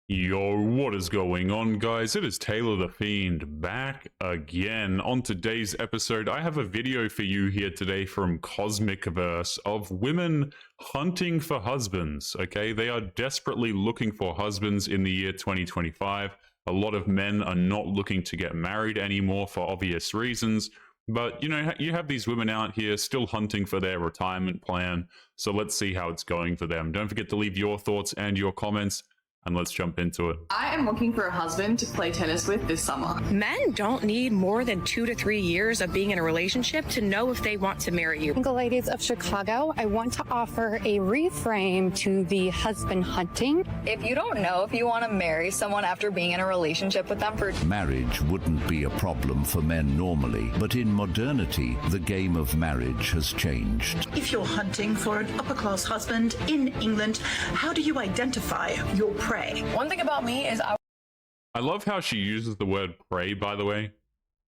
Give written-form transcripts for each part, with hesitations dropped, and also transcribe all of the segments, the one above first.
Yo, what is going on, guys? It is Taylor the Fiend back again. On today's episode, I have a video for you here today from Cosmic Verse of women hunting for husbands, okay? They are desperately looking for husbands in the year 2025. A lot of men are not looking to get married anymore for obvious reasons. But, you know, you have these women out here still hunting for their retirement plan. So let's see how it's going for them. Don't forget to leave your thoughts and your comments. And let's jump into it. I am looking for a husband to play tennis with this summer. Men don't need more than 2 to 3 years of being in a relationship to know if they want to marry you. Single ladies of Chicago, I want to offer a reframe to the husband hunting. If you don't know if you want to marry someone after being in a relationship with them for... Marriage wouldn't be a problem for men normally, but in modernity, the game of marriage has changed. If you're hunting for an upper-class husband in England, how do you identify your prey? One thing about me is I love how she uses the word prey, by the way.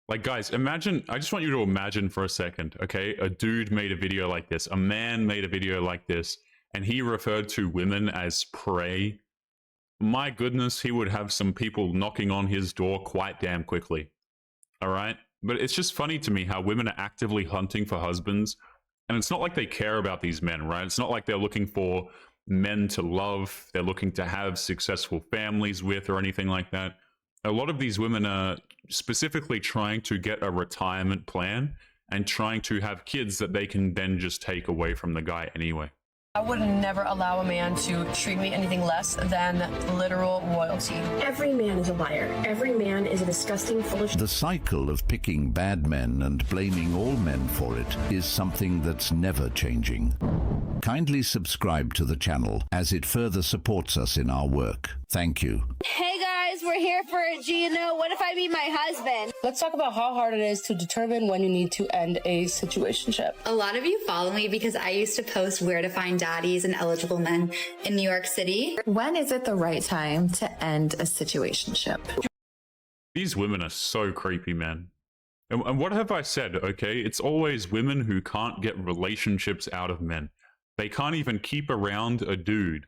Like, guys, imagine, I just want you to imagine for a second, okay? A dude made a video like this, a man made a video like this, and he referred to women as prey. My goodness, he would have some people knocking on his door quite damn quickly. All right? But it's just funny to me how women are actively hunting for husbands, and it's not like they care about these men, right? It's not like they're looking for men to love, they're looking to have successful families with, or anything like that. A lot of these women are specifically trying to get a retirement plan and trying to have kids that they can then just take away from the guy anyway. I would never allow a man to treat me anything less than literal royalty. Every man is a liar. Every man is a disgusting, foolish... The cycle of picking bad men and blaming all men for it is something that's never changing. Kindly subscribe to the channel as it further supports us in our work. Thank you. Hey guys, we're here for Gino. What if I meet my husband? Let's talk about how hard it is to determine when you need to end a situationship. A lot of you follow me because I used to post where to find daddies and eligible men in New York City. When is it the right time to end a situationship? These women are so creepy, man. And what have I said, okay? It's always women who can't get relationships out of men. They can't even keep around a dude,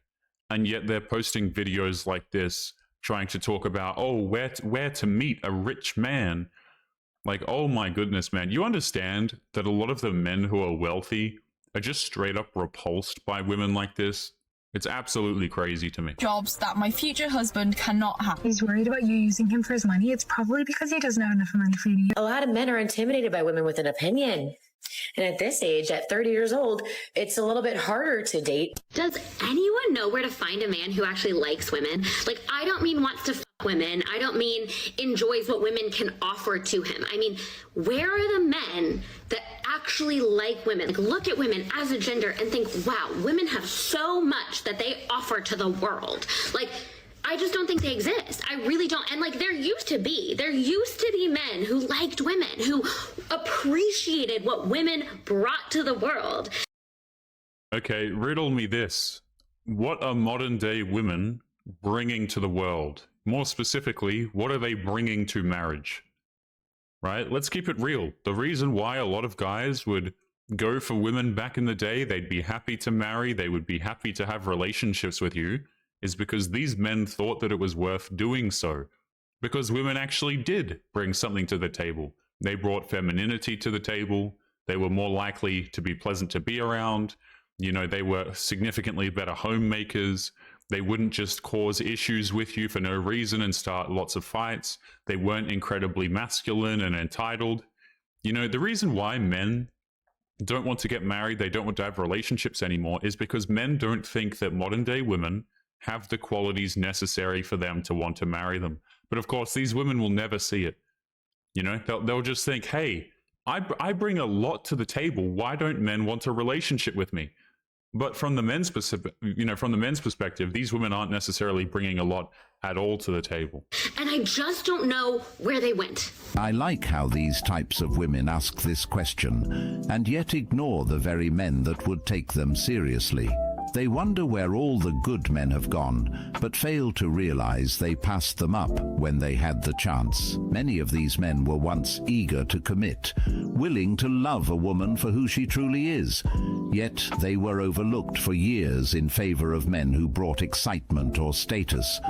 and yet they're posting videos like this, trying to talk about, oh, where to meet a rich man. Like, oh my goodness, man. You understand that a lot of the men who are wealthy are just straight up repulsed by women like this? It's absolutely crazy to me. Jobs that my future husband cannot have. He's worried about you using him for his money. It's probably because he doesn't have enough money for you. A lot of men are intimidated by women with an opinion. And at this age, at 30 years old, it's a little bit harder to date. Does anyone know where to find a man who actually likes women? Like, I don't mean wants to fuck women. I don't mean enjoys what women can offer to him. I mean, where are the men that actually like women? Like, look at women as a gender and think, wow, women have so much that they offer to the world. Like, I just don't think they exist. I really don't. And like, there used to be men who liked women, who appreciated what women brought to the world. Okay, riddle me this. What are modern day women bringing to the world? More specifically, what are they bringing to marriage? Right? Let's keep it real. The reason why a lot of guys would go for women back in the day, they'd be happy to marry, they would be happy to have relationships with you, is because these men thought that it was worth doing so. Because women actually did bring something to the table. They brought femininity to the table. They were more likely to be pleasant to be around. You know, they were significantly better homemakers. They wouldn't just cause issues with you for no reason and start lots of fights. They weren't incredibly masculine and entitled. You know, the reason why men don't want to get married, they don't want to have relationships anymore, is because men don't think that modern day women have the qualities necessary for them to want to marry them. But of course, these women will never see it. You know, they'll just think, hey, I bring a lot to the table. Why don't men want a relationship with me? But from the men's perspective, these women aren't necessarily bringing a lot at all to the table. And I just don't know where they went. I like how these types of women ask this question, and yet ignore the very men that would take them seriously. They wonder where all the good men have gone, but fail to realize they passed them up when they had the chance. Many of these men were once eager to commit, willing to love a woman for who she truly is, Yet they were overlooked for years in favor of men who brought excitement or status.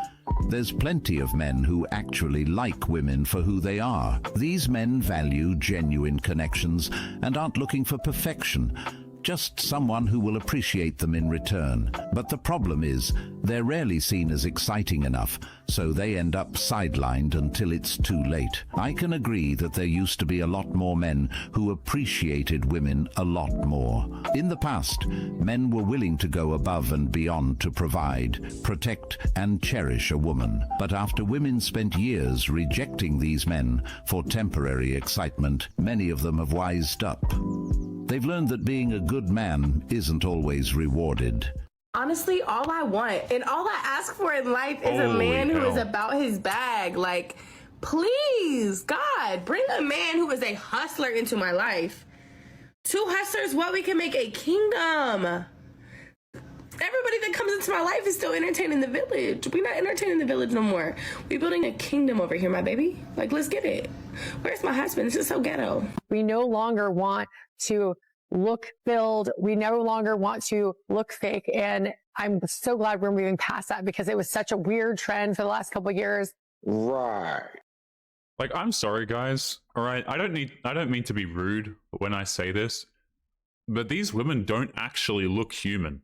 There's plenty of men who actually like women for who they are. These men value genuine connections and aren't looking for perfection, just someone who will appreciate them in return. But the problem is, they're rarely seen as exciting enough, so they end up sidelined until it's too late. I can agree that there used to be a lot more men who appreciated women a lot more. In the past, men were willing to go above and beyond to provide, protect, and cherish a woman. But after women spent years rejecting these men for temporary excitement, many of them have wised up. They've learned that being a good man isn't always rewarded. Honestly, all I want and all I ask for in life is a man who is about his bag. Like, please, God, bring a man who is a hustler into my life. 2 hustlers, what, we can make a kingdom. Everybody that comes into my life is still entertaining the village. We're not entertaining the village no more. We're building a kingdom over here, my baby. Like, let's get it. Where's my husband? This is so ghetto. We no longer want to look build. We no longer want to look fake. And I'm so glad we're moving past that because it was such a weird trend for the last couple of years. Right. Like, I'm sorry, guys. All right. I don't mean to be rude when I say this, but these women don't actually look human.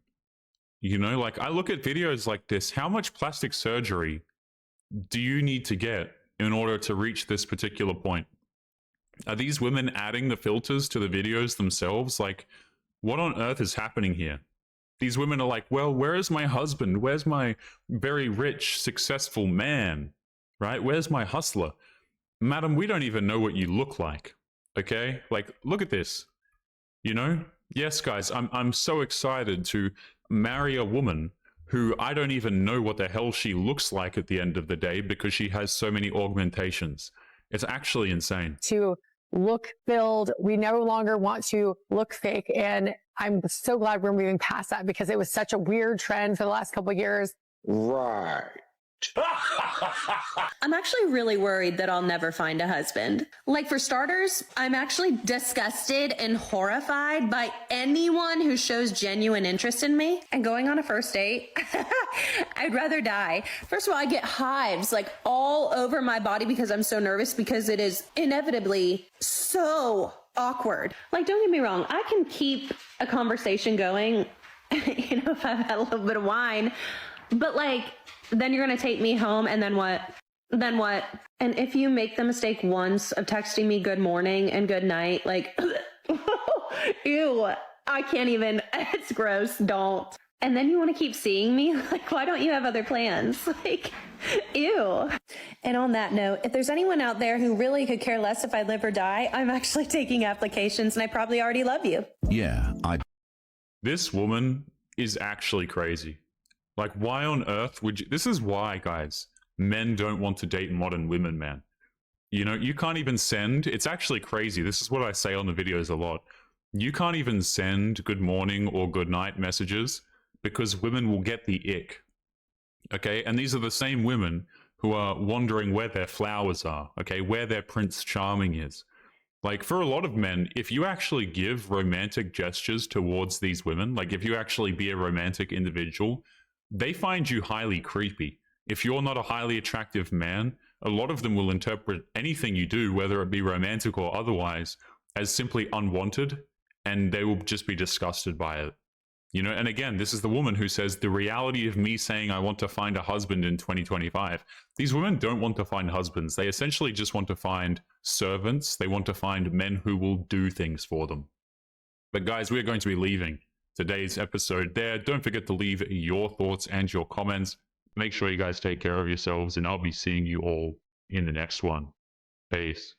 You know, like, I look at videos like this. How much plastic surgery do you need to get in order to reach this particular point? Are these women adding the filters to the videos themselves? Like, what on earth is happening here? These women are like, well, where is my husband? Where's my very rich, successful man? Right? Where's my hustler? Madam, we don't even know what you look like. Okay? Like, look at this. You know? Yes, guys, I'm so excited to marry a woman who I don't even know what the hell she looks like at the end of the day because she has so many augmentations. It's actually insane. To look build. We no longer want to look fake. And I'm so glad we're moving past that because it was such a weird trend for the last couple of years. Right. I'm actually really worried that I'll never find a husband. Like, for starters, I'm actually disgusted and horrified by anyone who shows genuine interest in me. And going on a first date, I'd rather die. First of all, I get hives like all over my body because I'm so nervous because it is inevitably so awkward. Like, don't get me wrong, I can keep a conversation going, you know, if I've had a little bit of wine, but like, then you're going to take me home and then what? Then what? And if you make the mistake once of texting me good morning and good night, like, ew, I can't even, it's gross, don't. And then you want to keep seeing me? Like, why don't you have other plans? Like, ew. And on that note, if there's anyone out there who really could care less if I live or die, I'm actually taking applications and I probably already love you. Yeah, This woman is actually crazy. Like, why on earth would you... This is why, guys, men don't want to date modern women, man. You know, you can't even send... It's actually crazy. This is what I say on the videos a lot. You can't even send good morning or good night messages because women will get the ick. Okay? And these are the same women who are wondering where their flowers are. Okay? Where their Prince Charming is. Like, for a lot of men, if you actually give romantic gestures towards these women, like if you actually be a romantic individual... They find you highly creepy. If you're not a highly attractive man, a lot of them will interpret anything you do, whether it be romantic or otherwise, as simply unwanted, and they will just be disgusted by it. You know, and again, this is the woman who says, the reality of me saying I want to find a husband in 2025. These women don't want to find husbands. They essentially just want to find servants. They want to find men who will do things for them. But guys, we're going to be leaving today's episode there. Don't forget to leave your thoughts and your comments. Make sure you guys take care of yourselves, and I'll be seeing you all in the next one. Peace.